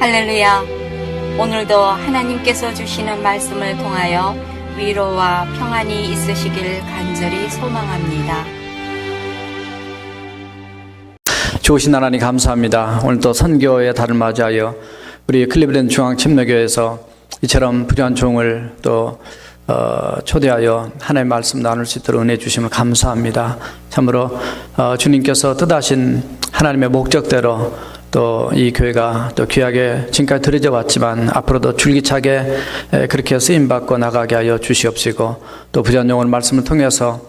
할렐루야. 오늘도 하나님께서 주시는 말씀을 통하여 위로와 평안이 있으시길 간절히 소망합니다. 좋으신 하나님 감사합니다. 오늘도 선교의 달을 맞이하여 우리 클리브랜드 중앙침례교회에서 이처럼 부유한 종을 또 초대하여 하나님의 말씀 나눌 수 있도록 은혜 주심을 감사합니다. 참으로 주님께서 뜻하신 하나님의 목적대로 또 이 교회가 또 귀하게 지금까지 들여져 왔지만 앞으로도 줄기차게 그렇게 쓰임받고 나가게 하여 주시옵시고, 또 부유한 종을 말씀을 통해서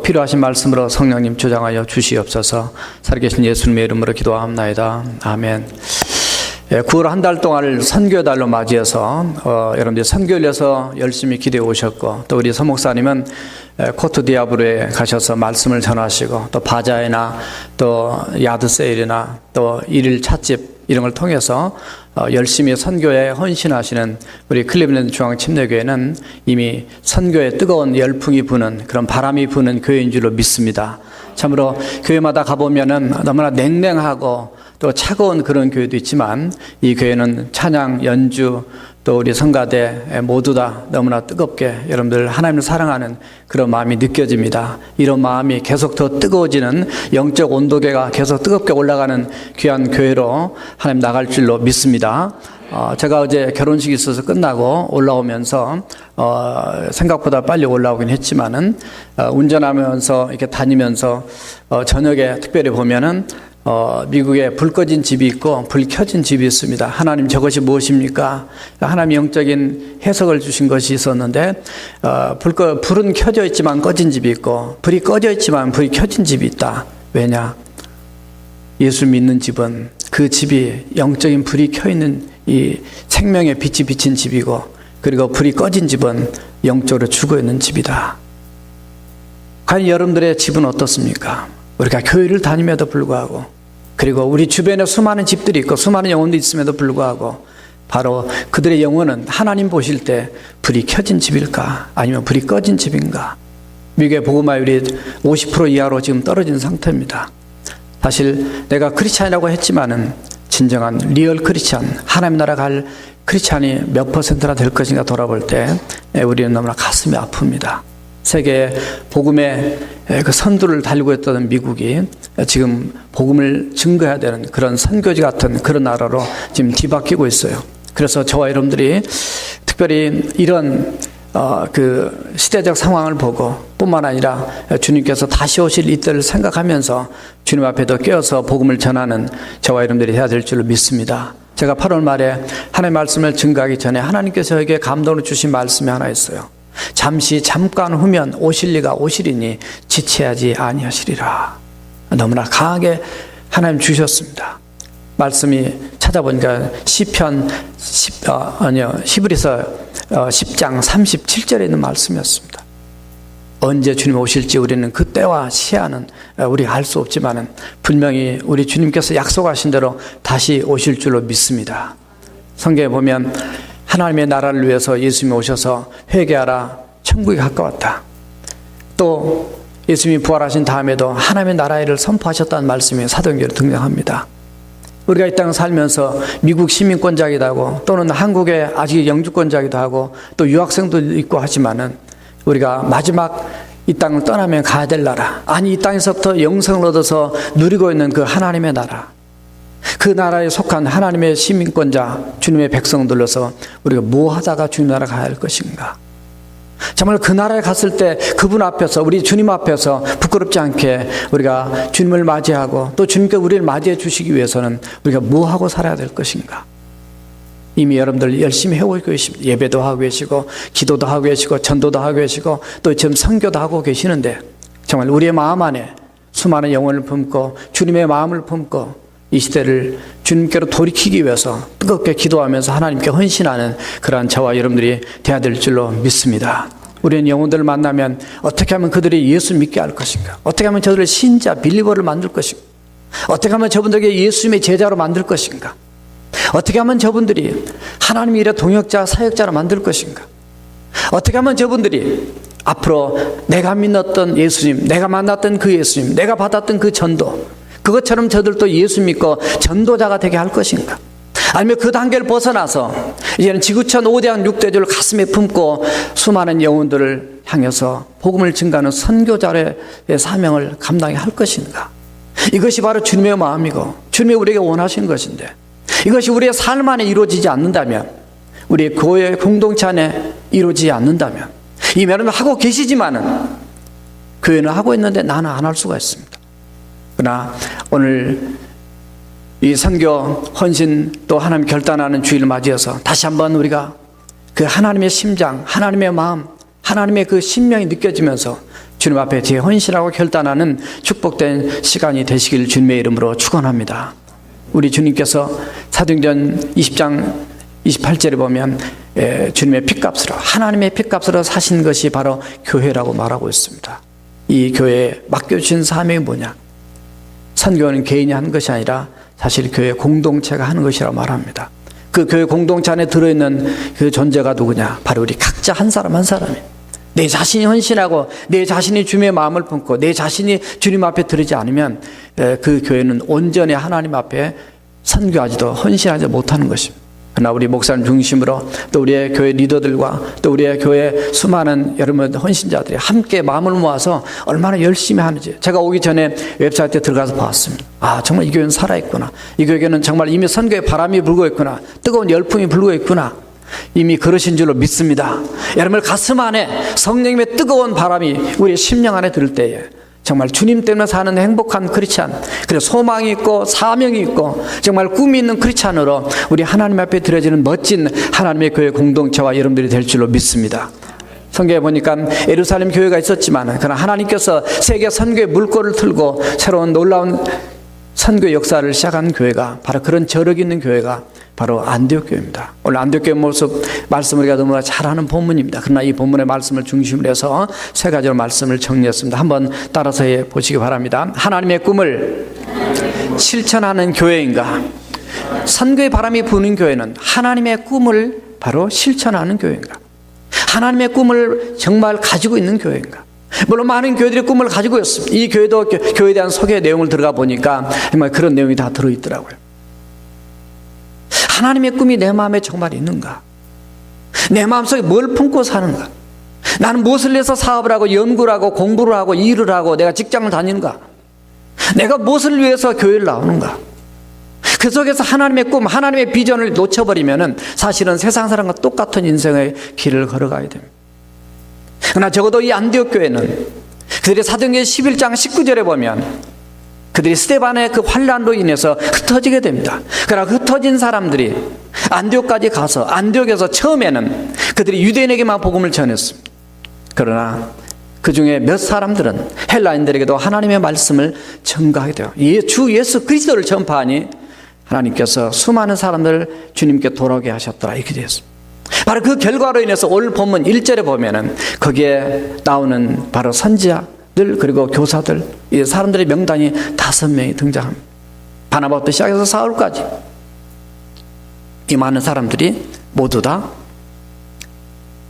필요하신 말씀으로 성령님 조장하여 주시옵소서. 살아계신 예수님의 이름으로 기도합나이다. 아멘. 9월 한 달 동안을 선교의 달로 맞이해서 여러분들이 선교를 위해서 열심히 기도해 오셨고, 또 우리 서목사님은 코트 디아브로에 가셔서 말씀을 전하시고, 또 바자회나 또 야드세일이나 또 일일 찻집 이런 걸 통해서 열심히 선교에 헌신하시는 우리 클리브랜드 중앙침례교회는 이미 선교에 뜨거운 열풍이 부는, 그런 바람이 부는 교회인 줄로 믿습니다. 참으로 교회마다 가보면은 너무나 냉랭하고 또 차가운 그런 교회도 있지만, 이 교회는 찬양, 연주, 또 우리 성가대 모두 다 너무나 뜨겁게 여러분들 하나님을 사랑하는 그런 마음이 느껴집니다. 이런 마음이 계속 더 뜨거워지는 영적 온도계가 계속 뜨겁게 올라가는 귀한 교회로 하나님 나갈 줄로 믿습니다. 제가 어제 결혼식이 있어서 끝나고 올라오면서 생각보다 빨리 올라오긴 했지만은 운전하면서 이렇게 다니면서 저녁에 특별히 보면은 미국에 불 꺼진 집이 있고 불 켜진 집이 있습니다. 하나님, 저것이 무엇입니까? 하나님 영적인 해석을 주신 것이 있었는데, 불은 켜져 있지만 꺼진 집이 있고 불이 꺼져 있지만 불이 켜진 집이 있다. 왜냐? 예수 믿는 집은 그 집이 영적인 불이 켜있는 이 생명의 빛이 비친 집이고, 그리고 불이 꺼진 집은 영적으로 죽어있는 집이다. 과연 여러분들의 집은 어떻습니까? 우리가 교회를 다님에도 불구하고, 그리고 우리 주변에 수많은 집들이 있고 수많은 영혼도 있음에도 불구하고, 바로 그들의 영혼은 하나님 보실 때 불이 켜진 집일까, 아니면 불이 꺼진 집인가? 미국의 복음화율이 50% 이하로 지금 떨어진 상태입니다. 사실 내가 크리스찬이라고 했지만은 진정한 리얼 크리스찬, 하나님 나라 갈 크리스찬이 몇 퍼센트나 될 것인가 돌아볼 때 우리는 너무나 가슴이 아픕니다. 세계 복음의 그 선두를 달리고 있던 미국이 지금 복음을 증거해야 되는 그런 선교지 같은 그런 나라로 지금 뒤바뀌고 있어요. 그래서 저와 여러분들이 특별히 이런 그 시대적 상황을 보고 뿐만 아니라 주님께서 다시 오실 이때를 생각하면서 주님 앞에도 깨어서 복음을 전하는 저와 여러분들이 해야 될 줄로 믿습니다. 제가 8월 말에 하나님의 말씀을 증거하기 전에 하나님께서 저에게 감동을 주신 말씀이 하나 있어요. 잠깐 후면 오실리가 오시리니 지체하지 아니하시리라. 너무나 강하게 하나님 주셨습니다. 말씀이 찾아보니까 히브리서 10장 37절에 있는 말씀이었습니다. 언제 주님 오실지 우리는 그 때와 시한은 우리가 알 수 없지만은 분명히 우리 주님께서 약속하신 대로 다시 오실 줄로 믿습니다. 성경에 보면 하나님의 나라를 위해서 예수님이 오셔서 회개하라, 천국이 가까웠다. 또 예수님이 부활하신 다음에도 하나님의 나라의 일을 선포하셨다는 말씀이 사도행전에 등장합니다. 우리가 이 땅을 살면서 미국 시민권자이기도 하고, 또는 한국의 아직 영주권자이기도 하고, 또 유학생도 있고 하지만은 우리가 마지막 이 땅을 떠나면 가야 될 나라, 아니 이 땅에서부터 영생을 얻어서 누리고 있는 그 하나님의 나라, 그 나라에 속한 하나님의 시민권자 주님의 백성들로서 우리가 뭐 하다가 주님 나라 가야 할 것인가? 정말 그 나라에 갔을 때 그분 앞에서, 우리 주님 앞에서 부끄럽지 않게 우리가 주님을 맞이하고, 또 주님께 우리를 맞이해 주시기 위해서는 우리가 뭐 하고 살아야 될 것인가? 이미 여러분들 열심히 해오고 계십니다. 예배도 하고 계시고, 기도도 하고 계시고, 전도도 하고 계시고, 또 지금 선교도 하고 계시는데, 정말 우리의 마음 안에 수많은 영혼을 품고 주님의 마음을 품고 이 시대를 주님께로 돌이키기 위해서 뜨겁게 기도하면서 하나님께 헌신하는 그러한 저와 여러분들이 되어야 될 줄로 믿습니다. 우리는 영혼들을 만나면 어떻게 하면 그들이 예수 믿게 할 것인가? 어떻게 하면 저들을 신자, 빌리버를 만들 것인가? 어떻게 하면 저분들에게 예수님의 제자로 만들 것인가? 어떻게 하면 저분들이 하나님 일의 동역자, 사역자로 만들 것인가? 어떻게 하면 저분들이 앞으로 내가 믿었던 예수님, 내가 만났던 그 예수님, 내가 받았던 그 전도, 그것처럼 저들도 예수 믿고 전도자가 되게 할 것인가? 아니면 그 단계를 벗어나서 이제는 지구촌 5대양 6대주를 가슴에 품고 수많은 영혼들을 향해서 복음을 증가하는 선교자의 사명을 감당해야 할 것인가? 이것이 바로 주님의 마음이고 주님이 우리에게 원하시는 것인데, 이것이 우리의 삶 안에 이루어지지 않는다면, 우리의 교회 공동체 안에 이루어지지 않는다면, 이면은 하고 계시지만은 교회는 하고 있는데 나는 안 할 수가 있습니다. 그러나 오늘 이 선교 헌신 또 하나님 결단하는 주일을 맞이해서 다시 한번 우리가 그 하나님의 심장, 하나님의 마음, 하나님의 그 신명이 느껴지면서 주님 앞에 재헌신하고 결단하는 축복된 시간이 되시길 주님의 이름으로 축원합니다. 우리 주님께서 사도행전 20장 28절에 보면 주님의 핏값으로, 하나님의 핏값으로 사신 것이 바로 교회라고 말하고 있습니다. 이 교회에 맡겨주신 사명이 뭐냐? 선교는 개인이 하는 것이 아니라 사실 교회 공동체가 하는 것이라고 말합니다. 그 교회 공동체 안에 들어있는 그 존재가 누구냐? 바로 우리 각자 한 사람 한 사람이 내 자신이 헌신하고 내 자신이 주님의 마음을 품고 내 자신이 주님 앞에 들이지 않으면 그 교회는 온전히 하나님 앞에 선교하지도 헌신하지 못하는 것입니다. 그러나 우리 목사님 중심으로 또 우리의 교회 리더들과 또 우리의 교회 수많은 여러분 헌신자들이 함께 마음을 모아서 얼마나 열심히 하는지 제가 오기 전에 웹사이트에 들어가서 봤습니다. 아, 정말 이 교회는 살아있구나. 이 교회는 정말 이미 선교의 바람이 불고 있구나. 뜨거운 열풍이 불고 있구나. 이미 그러신 줄로 믿습니다. 여러분 가슴 안에 성령님의 뜨거운 바람이 우리의 심령 안에 들 때에 정말 주님 때문에 사는 행복한 크리스찬, 그리고 소망이 있고 사명이 있고 정말 꿈이 있는 크리스찬으로 우리 하나님 앞에 드려지는 멋진 하나님의 교회 공동체와 여러분들이 될 줄로 믿습니다. 성경에 보니까 예루살렘 교회가 있었지만 그러나 하나님께서 세계 선교의 물꼬를 틀고 새로운 놀라운 선교 역사를 시작한 교회가 바로 그런 저력 있는 교회가 바로 안디옥 교회입니다. 오늘 안디옥 교회 모습 말씀을 우리가 너무나 잘하는 본문입니다. 그러나 이 본문의 말씀을 중심으로 해서 세 가지로 말씀을 정리했습니다. 한번 따라서 보시기 바랍니다. 하나님의 꿈을 실천하는 교회인가? 선교의 바람이 부는 교회는 하나님의 꿈을 바로 실천하는 교회인가? 하나님의 꿈을 정말 가지고 있는 교회인가? 물론 많은 교회들이 꿈을 가지고 있습니다. 이 교회도 교회에 대한 소개 내용을 들어가 보니까 정말 그런 내용이 다 들어있더라고요. 하나님의 꿈이 내 마음에 정말 있는가? 내 마음속에 뭘 품고 사는가? 나는 무엇을 위해서 사업을 하고 연구를 하고 공부를 하고 일을 하고 내가 직장을 다니는가? 내가 무엇을 위해서 교회를 나오는가? 그 속에서 하나님의 꿈, 하나님의 비전을 놓쳐버리면은 사실은 세상 사람과 똑같은 인생의 길을 걸어가야 됩니다. 그러나 적어도 이 안디옥 교회는 그들이 사도행전 11장 19절에 보면 그들이 스데반의 그 환란으로 인해서 흩어지게 됩니다. 그러나 흩어진 사람들이 안디옥까지 가서 안디옥에서 처음에는 그들이 유대인에게만 복음을 전했습니다. 그러나 그 중에 몇 사람들은 헬라인들에게도 하나님의 말씀을 전가하게 돼요. 주 예수 그리스도를 전파하니 하나님께서 수많은 사람들을 주님께 돌아오게 하셨더라, 이렇게 되었습니다. 바로 그 결과로 인해서 오늘 본문 1절에 보면은 거기에 나오는 바로 선지자들 그리고 교사들, 이 사람들의 명단이 5명이 등장합니다. 바나바부터 시작해서 사울까지 이 많은 사람들이 모두 다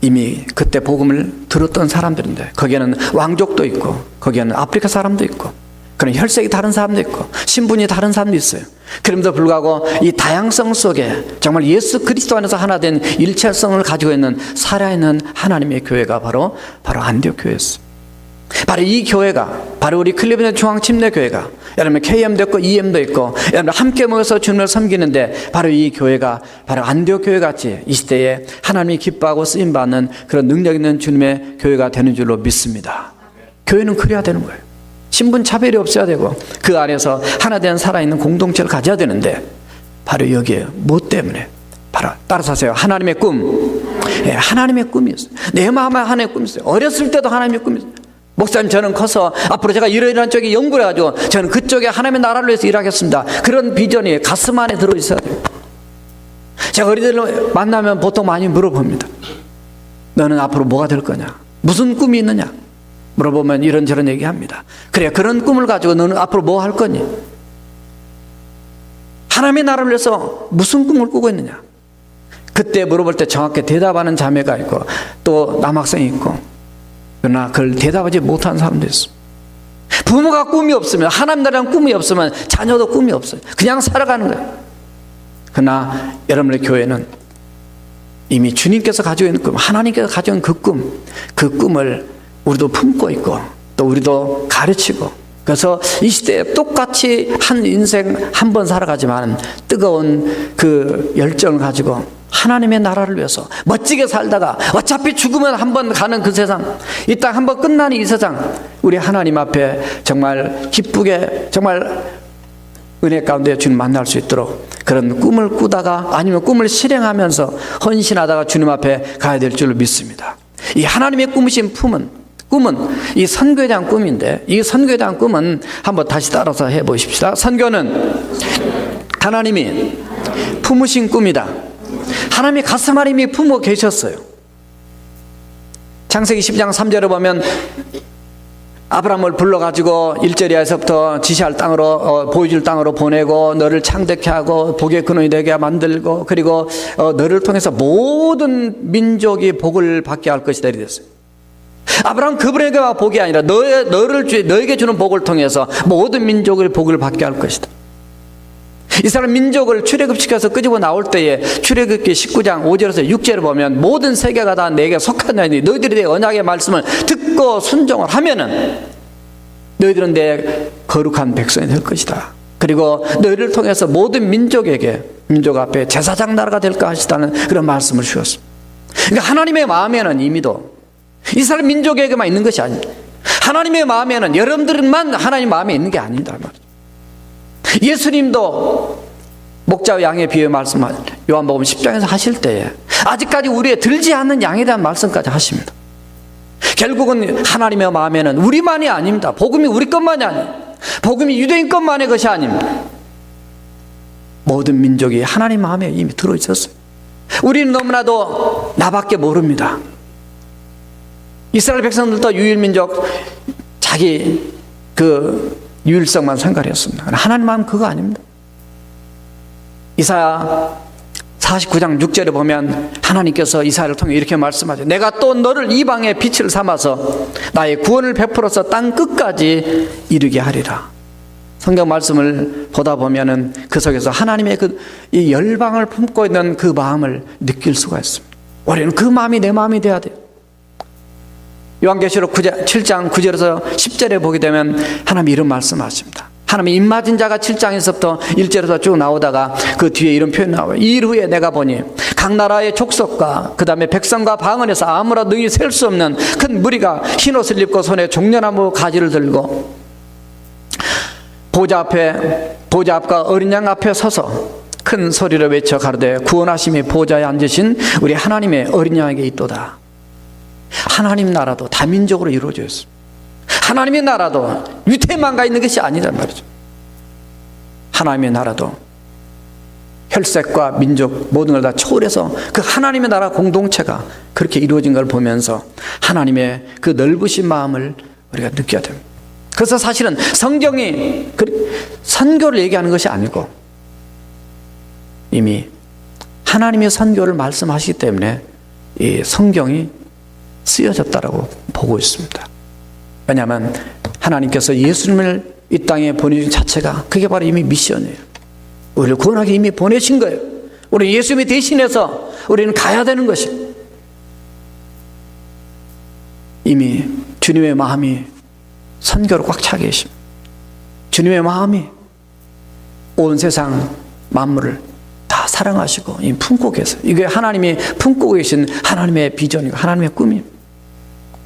이미 그때 복음을 들었던 사람들인데 거기에는 왕족도 있고 거기에는 아프리카 사람도 있고 그런 혈색이 다른 사람도 있고 신분이 다른 사람도 있어요. 그럼에도 불구하고 이 다양성 속에 정말 예수 그리스도 안에서 하나 된 일체성을 가지고 있는 살아있는 하나님의 교회가 바로 안디옥 교회였어요. 바로 이 교회가 바로 우리 클리브랜드 중앙침례교회가 여러분 KM도 있고 EM도 있고 여러분 함께 모여서 주님을 섬기는데 바로 이 교회가 바로 안디옥 교회 같이 이 시대에 하나님이 기뻐하고 쓰임받는 그런 능력 있는 주님의 교회가 되는 줄로 믿습니다. 교회는 그래야 되는 거예요. 신분 차별이 없어야 되고 그 안에서 하나 된 살아있는 공동체를 가져야 되는데 바로 여기에 뭐 때문에? 바로 따라서 하세요. 하나님의 꿈. 예, 하나님의 꿈이 있어요. 내 마음에 하나님의 꿈이 있어요. 어렸을 때도 하나님의 꿈이 있어요. 목사님, 저는 커서 앞으로 제가 이런 쪽에 연구를 해가지고 저는 그쪽에 하나님의 나라를 위해서 일하겠습니다. 그런 비전이 가슴 안에 들어있어야 돼요. 제가 어린이들을 만나면 보통 많이 물어봅니다. 너는 앞으로 뭐가 될 거냐? 무슨 꿈이 있느냐? 물어보면 이런저런 얘기합니다. 그래, 그런 꿈을 가지고 너는 앞으로 뭐 할 거니? 하나님의 나라를 위해서 무슨 꿈을 꾸고 있느냐? 그때 물어볼 때 정확히 대답하는 자매가 있고 또 남학생이 있고 그러나 그걸 대답하지 못한 사람도 있습니다. 부모가 꿈이 없으면 하나님 나라는 꿈이 없으면 자녀도 꿈이 없어요. 그냥 살아가는 거예요. 그러나 여러분의 교회는 이미 주님께서 가지고 있는 꿈, 하나님께서 가지고 있는 그 꿈을 우리도 품고 있고 또 우리도 가르치고, 그래서 이 시대에 똑같이 한 인생 한 번 살아가지만 뜨거운 그 열정을 가지고 하나님의 나라를 위해서 멋지게 살다가 어차피 죽으면 한 번 가는 그 세상, 이 땅 한 번 끝나는 이 세상, 우리 하나님 앞에 정말 기쁘게 정말 은혜 가운데 주님 만날 수 있도록 그런 꿈을 꾸다가 아니면 꿈을 실행하면서 헌신하다가 주님 앞에 가야 될 줄로 믿습니다. 이 하나님의 꿈이신 꿈은 이 선교에 대한 꿈인데, 이 선교에 대한 꿈은 한번 다시 따라서 해보십시다. 선교는 하나님이 품으신 꿈이다. 하나님이 가슴 안에 이미 품어 계셨어요. 창세기 10장 3절에 보면 아브라함을 불러가지고 1절에서부터 지시할 땅으로 보여줄 땅으로 보내고 너를 창대케 하고 복의 근원이 되게 만들고 그리고 너를 통해서 모든 민족이 복을 받게 할 것이다 이랬어요. 아브라함 그분에게만 복이 아니라 너에게 주는 복을 통해서 모든 민족의 복을 받게 할 것이다. 이스라엘 민족을 출애굽시켜서 끄집어 나올 때에 출애굽기 19장 5절에서 6절을 보면 모든 세계가 다 내게 속하나니 너희들이 내 언약의 말씀을 듣고 순종을 하면은 너희들은 내 거룩한 백성이 될 것이다. 그리고 너희를 통해서 모든 민족 앞에 제사장 나라가 될까 하시다는 그런 말씀을 주셨습니다. 그러니까 하나님의 마음에는 이미도 이스라엘 민족에게만 있는 것이 아닙니다. 하나님의 마음에는 여러분들만 하나님 마음에 있는 게 아니다 말이죠. 예수님도 목자와 양의 비유 말씀을 요한복음 10장에서 하실 때에 아직까지 우리의 들지 않는 양에 대한 말씀까지 하십니다. 결국은 하나님의 마음에는 우리만이 아닙니다. 복음이 우리 것만이 아닙니다. 복음이 유대인 것만의 것이 아닙니다. 모든 민족이 하나님 마음에 이미 들어있었어요. 우리는 너무나도 나밖에 모릅니다. 이스라엘 백성들도 유일민족 자기 그 유일성만 생각했습니다. 하나님 마음은 그거 아닙니다. 이사야 49장 6절에 보면 하나님께서 이사야를 통해 이렇게 말씀하죠. 내가 또 너를 이방의 빛을 삼아서 나의 구원을 베풀어서 땅 끝까지 이르게 하리라. 성경 말씀을 보다 보면은 그 속에서 하나님의 이 열방을 품고 있는 그 마음을 느낄 수가 있습니다. 우리는 그 마음이 내 마음이 돼야 돼요. 요한계시록 7장 9절에서 10절에 보게 되면 하나님이 이런 말씀하십니다. 하나님이 입맞은 자가 7장에서부터 1절에서 쭉 나오다가 그 뒤에 이런 표현이 나와요. 이 일 후에 내가 보니 각 나라의 족속과 그 다음에 백성과 방언에서 아무나 능히 셀 수 없는 큰 무리가 흰옷을 입고 손에 종려나무 가지를 들고 보좌 앞과 어린 양 앞에 서서 큰 소리로 외쳐 가로되 구원하심이 보좌에 앉으신 우리 하나님의 어린 양에게 있도다. 하나님 나라도 다민족으로 이루어져 있습니다. 하나님의 나라도 유태만 가 있는 것이 아니란 말이죠. 하나님의 나라도 혈색과 민족 모든 걸 다 초월해서 그 하나님의 나라 공동체가 그렇게 이루어진 걸 보면서 하나님의 그 넓으신 마음을 우리가 느껴야 됩니다. 그래서 사실은 성경이 선교를 얘기하는 것이 아니고 이미 하나님의 선교를 말씀하시기 때문에 이 성경이 쓰여졌다라고 보고 있습니다. 왜냐하면 하나님께서 예수님을 이 땅에 보내신 자체가 그게 바로 이미 미션이에요. 우리를 구원하기 이미 보내신 거예요. 우리 예수님이 대신해서 우리는 가야 되는 것입니다. 이미 주님의 마음이 선교로 꽉 차 계십니다. 주님의 마음이 온 세상 만물을 다 사랑하시고 이미 품고 계세요. 이게 하나님이 품고 계신 하나님의 비전이고 하나님의 꿈입니다.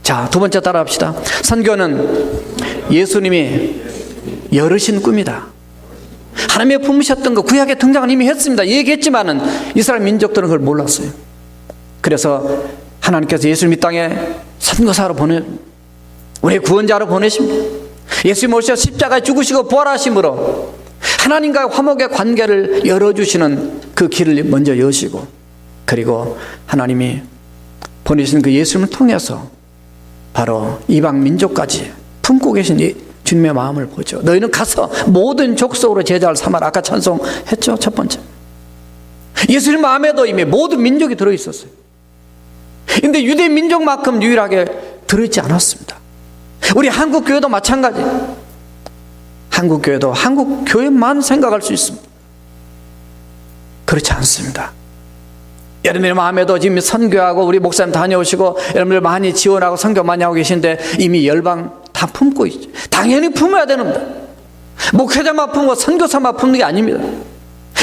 자, 두 번째 따라합시다. 선교는 예수님이 열으신 꿈이다. 하나님의 품으셨던 거 구약에 등장은 이미 했습니다. 얘기했지만은 이스라엘 민족들은 그걸 몰랐어요. 그래서 하나님께서 예수님 이 땅에 선교사로 우리의 구원자로 보내십니다. 예수님 오셔서 십자가에 죽으시고 부활하심으로 하나님과 화목의 관계를 열어주시는 그 길을 먼저 여시고, 그리고 하나님이 보내신 그 예수님을 통해서 바로 이방 민족까지 품고 계신 주님의 마음을 보죠. 너희는 가서 모든 족속으로 제자를 삼아라. 아까 찬송했죠. 첫 번째 예수님 마음에도 이미 모든 민족이 들어있었어요. 그런데 유대 민족만큼 유일하게 들어있지 않았습니다. 우리 한국 교회도 마찬가지. 한국 교회도 한국 교회만 생각할 수 있습니다. 그렇지 않습니다. 여러분의 마음에도 지금 선교하고 우리 목사님 다녀오시고 여러분들 많이 지원하고 선교 많이 하고 계신데 이미 열방 다 품고 있죠. 당연히 품어야 됩니다. 목회자만 품고 선교사만 품는 게 아닙니다.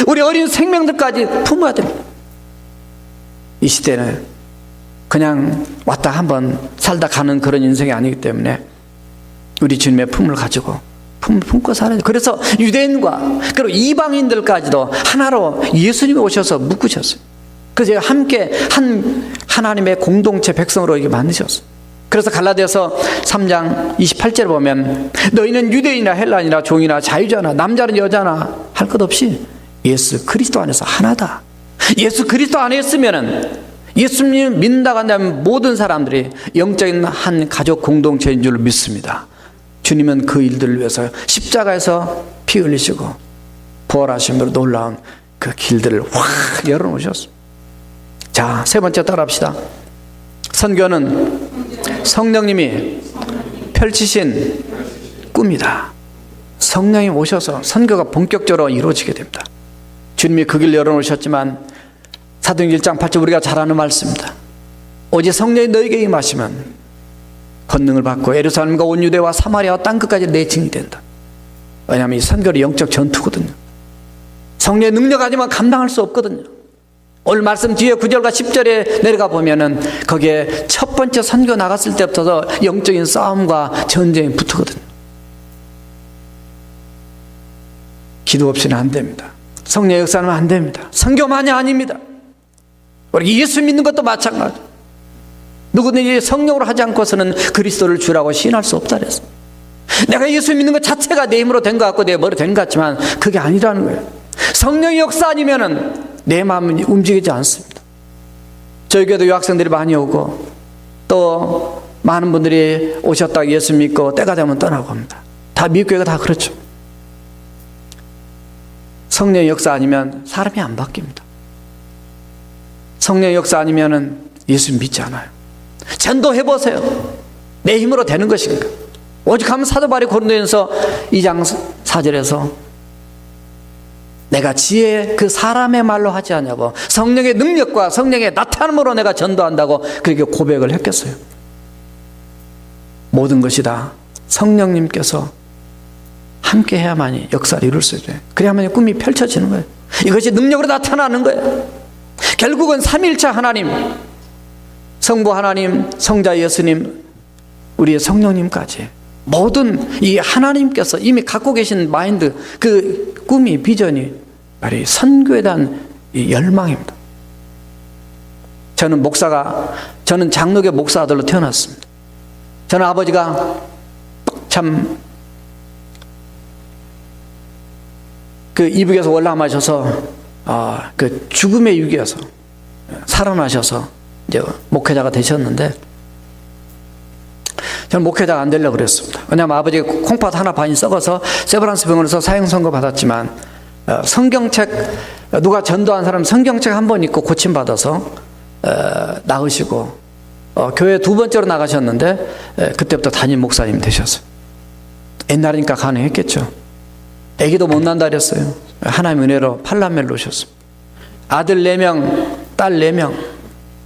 우리 어린 생명들까지 품어야 됩니다. 이 시대는 그냥 왔다 한번 살다 가는 그런 인생이 아니기 때문에 우리 주님의 품을 가지고 품고 살아야 돼요. 그래서 유대인과 그리고 이방인들까지도 하나로 예수님이 오셔서 묶으셨어요. 그래서 함께 하나님의 공동체 백성으로 이게 만드셨어요. 그래서 갈라디아서 3장 28절에 보면 너희는 유대인이나 헬라인이나 종이나 자유자나 남자나 여자나 할 것 없이 예수 그리스도 안에서 하나다. 예수 그리스도 안에 있으면은 예수님 믿는다고 한다면 모든 사람들이 영적인 한 가족 공동체인 줄 믿습니다. 주님은 그 일들을 위해서 십자가에서 피 흘리시고 부활하심으로 놀라운 그 길들을 확 열어놓으셨습니다. 자, 세 번째 따라합시다. 선교는 성령님이 펼치신 꿈이다. 성령이 오셔서 선교가 본격적으로 이루어지게 됩니다. 주님이 그 길 열어놓으셨지만 사도행전 1장 8절 우리가 잘 아는 말씀입니다. 오직 성령이 너에게 임하시면 권능을 받고 예루살렘과 온 유대와 사마리아와 땅끝까지 내 증인이 된다. 왜냐하면 이 선교는 영적 전투거든요. 성령의 능력 아니면 감당할 수 없거든요. 오늘 말씀 뒤에 9절과 10절에 내려가 보면은 거기에 첫 번째 선교 나갔을 때부터 영적인 싸움과 전쟁이 붙거든요. 기도 없이는 안 됩니다. 성령의 역사는 안 됩니다. 선교만이 아닙니다. 우리 예수 믿는 것도 마찬가지. 누구든지 성령으로 하지 않고서는 그리스도를 주라고 시인할 수 없다 그랬어요. 내가 예수 믿는 것 자체가 내 힘으로 된 것 같고 내 머리로 된 것 같지만 그게 아니라는 거예요. 성령의 역사 아니면은 내 마음은 움직이지 않습니다. 저희 교회도 유학생들이 많이 오고 또 많은 분들이 오셨다가 예수 믿고 때가 되면 떠나고 합니다. 다 미국 교회가 다 그렇죠. 성령의 역사 아니면 사람이 안 바뀝니다. 성령의 역사 아니면은 예수 믿지 않아요. 전도해보세요. 내 힘으로 되는 것인가? 오직 하면 사도 바울이 고린도전서 2장 4절에서 내가 지혜 그 사람의 말로 하지 않냐고 성령의 능력과 성령의 나타남으로 내가 전도한다고 그렇게 고백을 했겠어요. 모든 것이 다 성령님께서 함께 해야만이 역사를 이룰 수 있어요. 그래야만이 꿈이 펼쳐지는 거예요. 이것이 능력으로 나타나는 거예요. 결국은 삼위일체 하나님, 성부 하나님, 성자 예수님, 우리의 성령님까지 모든 이 하나님께서 이미 갖고 계신 마인드, 그 꿈이, 비전이 바로 선교에 대한 이 열망입니다. 저는 장로교 목사 아들로 태어났습니다. 저는 아버지가 참 그 이북에서 월남하셔서 그 죽음의 위기에서 살아나셔서 이제 목회자가 되셨는데 저는 목회자가 안 되려고 그랬습니다. 왜냐하면 아버지가 콩팥 하나 반이 썩어서 세브란스 병원에서 사형 선고 받았지만 성경책 누가 전도한 사람 성경책 한 번 읽고 고침받아서 나으시고 교회 두 번째로 나가셨는데 그때부터 담임 목사님 되셨어요. 옛날이니까 가능했겠죠. 애기도 못 난다 그랬어요. 하나님의 은혜로 팔남매를 놓으셨습니다. 아들 4명, 딸 4명.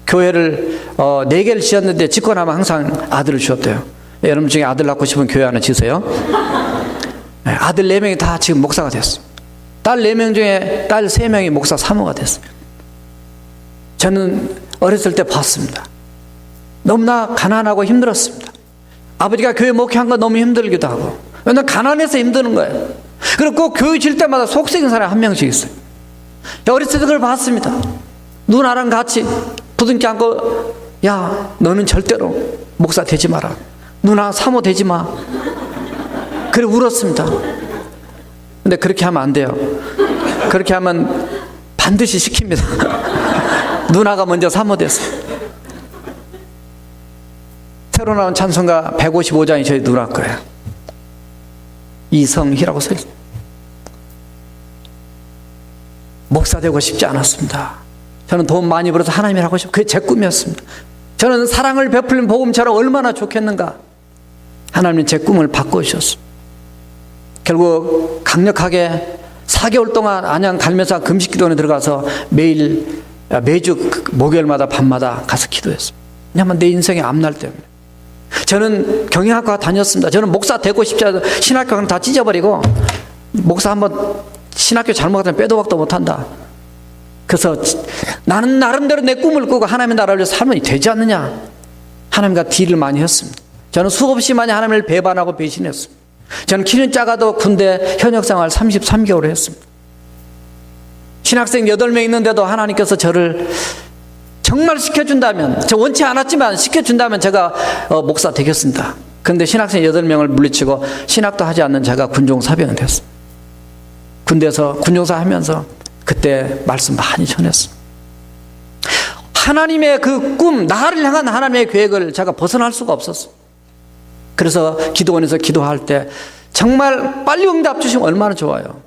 교회를 4개를 지었는데 짓고 나면 항상 아들을 주었대요. 여러분 중에 아들 낳고 싶으면 교회 하나 지으세요. 아들 4명이 다 지금 목사가 됐어요. 딸 4명 중에 딸 3명이 목사 사모가 됐어요. 저는 어렸을 때 봤습니다. 너무나 가난하고 힘들었습니다. 아버지가 교회 목회한 거 너무 힘들기도 하고 왜냐면 가난해서 힘드는 거예요. 그리고 꼭 교회 질 때마다 속썩인 사람이 한 명씩 있어요. 어렸을 때 그걸 봤습니다. 누나랑 같이 부둥켜 안고 야 너는 절대로 목사 되지 마라. 누나 사모 되지 마. 그래 울었습니다. 근데 그렇게 하면 안 돼요. 그렇게 하면 반드시 시킵니다. 누나가 먼저 사모 됐어요. 새로 나온 찬송가 155장이 저희 누나 거예요. 이성희라고 써있어요. 목사 되고 싶지 않았습니다. 저는 돈 많이 벌어서 하나님을 하고 싶고 그게 제 꿈이었습니다. 저는 사랑을 베풀린 복음처럼 얼마나 좋겠는가. 하나님은 제 꿈을 바꿔주셨습니다. 결국 강력하게 4개월 동안 안양 갈매사 금식기도원에 들어가서 매주 목요일마다 밤마다 가서 기도했습니다. 왜냐하면 내 인생의 앞날 때문에. 저는 경영학과 다녔습니다. 저는 목사 되고 싶지 않아서 신학교는 다 찢어버리고, 목사 한번 신학교 잘못 갔다면 빼도 박도 못한다. 그래서 나는 나름대로 내 꿈을 꾸고 하나님의 나라를 위해서 살면 되지 않느냐. 하나님과 딜을 많이 했습니다. 저는 수없이 많이 하나님을 배반하고 배신했습니다. 저는 키는 작아도 군대 현역생활 33개월을 했습니다. 신학생 8명 있는데도 하나님께서 저를 정말 시켜준다면, 저 원치 않았지만 시켜준다면 제가 목사 되겠습니다. 그런데 신학생 8명을 물리치고 신학도 하지 않는 제가 군종사병이 됐습니다. 군대에서 군종사 하면서 그때 말씀 많이 전했습니다. 하나님의 그 꿈, 나를 향한 하나님의 계획을 제가 벗어날 수가 없었어요. 그래서 기도원에서 기도할 때 정말 빨리 응답 주시면 얼마나 좋아요.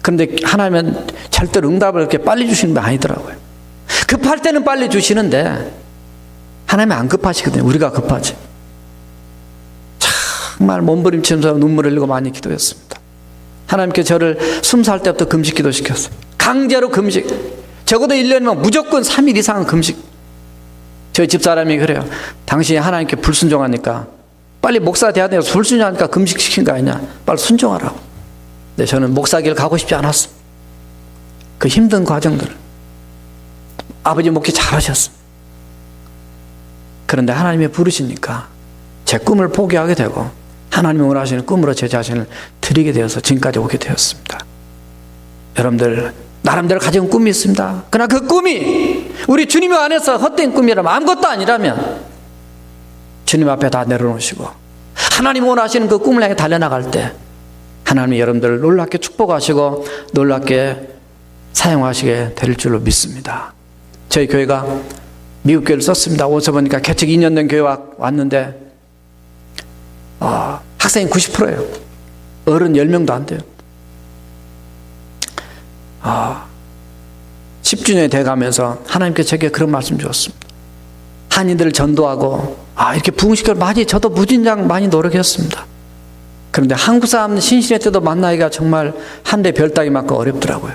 그런데 하나님은 절대로 응답을 그렇게 빨리 주시는 게 아니더라고요. 급할 때는 빨리 주시는데 하나님은 안 급하시거든요. 우리가 급하지. 정말 몸부림치면서 눈물을 흘리고 많이 기도했습니다. 하나님께 저를 20살 때부터 금식 기도 시켰어요. 강제로 금식. 적어도 1년이면 무조건 3일 이상은 금식. 저희 집사람이 그래요. 당신이 하나님께 불순종하니까, 빨리 목사 돼야 돼요. 불순종하니까 금식 시킨 거 아니냐. 빨리 순종하라고. 근데 저는 목사 길 가고 싶지 않았어요. 그 힘든 과정들을. 아버지 목회 잘하셨어요. 그런데 하나님이 부르시니까 제 꿈을 포기하게 되고 하나님이 원하시는 꿈으로 제 자신을 드리게 되어서 지금까지 오게 되었습니다. 여러분들 나름대로 가진 꿈이 있습니다. 그러나 그 꿈이 우리 주님 안에서 헛된 꿈이라면, 아무것도 아니라면 주님 앞에 다 내려놓으시고 하나님 원하시는 그 꿈을 향해 달려나갈 때 하나님이 여러분들을 놀랍게 축복하시고 놀랍게 사용하시게 될 줄로 믿습니다. 저희 교회가 미국 교회를 썼습니다. 오서 보니까 개척 2년 된 교회 왔는데 학생이 90%예요. 어른 10명도 안 돼요. 10주년이 돼가면서 하나님께 제게 그런 말씀 주었습니다. 한인들을 전도하고 이렇게 부흥시켜 많이, 저도 무진장 많이 노력했습니다. 그런데 한국 사람 신신의 때도 만나기가 정말 한대 별따기만큼 어렵더라고요.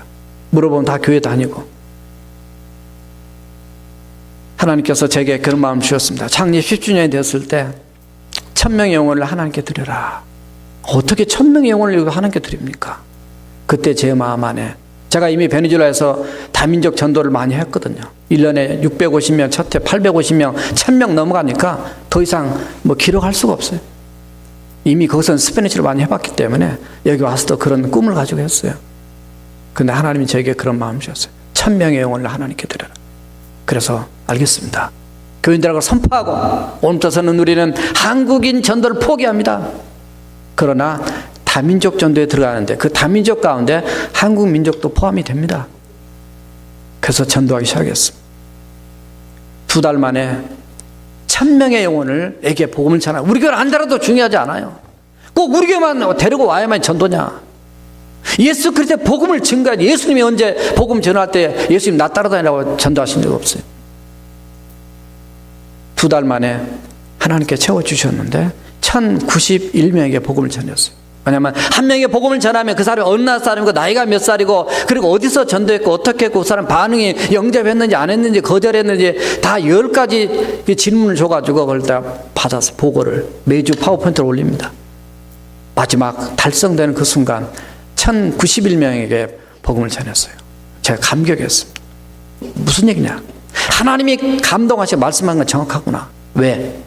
물어보면 다 교회 다니고. 하나님께서 제게 그런 마음 주셨습니다. 창립 10주년이 됐을 때 1000명의 영혼을 하나님께 드려라. 어떻게 1000명의 영혼을 하나님께 드립니까? 그때 제 마음 안에, 제가 이미 베네수엘라에서 다민족 전도를 많이 했거든요. 1년에 650명, 첫해 850명, 1000명 넘어가니까 더 이상 기록할 수가 없어요. 이미 거기서는 스페니쉬를 많이 해봤기 때문에 여기 와서도 그런 꿈을 가지고 했어요. 그런데 하나님이 저에게 그런 마음 주셨어요. 1000명의 영혼을 하나님께 드려라. 그래서 알겠습니다. 교인들하고 선포하고, 오늘부터서는 우리는 한국인 전도를 포기합니다. 그러나 다민족 전도에 들어가는데 그 다민족 가운데 한국 민족도 포함이 됩니다. 그래서 전도하기 시작했습니다. 2달 만에 1000명의 영혼에게 복음을 전하. 우리 교회를 안 달아도 중요하지 않아요. 꼭 우리 교회만 데리고 와야만 전도냐. 예수 그리스도의 복음을 증거하지. 예수님이 언제 복음 전할 때 예수님 나 따라다니라고 전도하신 적 없어요. 2달 만에 하나님께 채워주셨는데 1091명에게 복음을 전했어요. 왜냐하면 한 명의 복음을 전하면 그 사람이 어느 나라 사람이고 나이가 몇 살이고 그리고 어디서 전도했고 어떻게 했고 그 사람 반응이 영접했는지 안 했는지 거절했는지 다 10가지 질문을 줘가지고 그걸 다 받아서 보고를 매주 파워포인트를 올립니다. 마지막 달성되는 그 순간 1091명에게 복음을 전했어요. 제가 감격했습니다. 무슨 얘기냐? 하나님이 감동하셔 말씀한 건 정확하구나. 왜?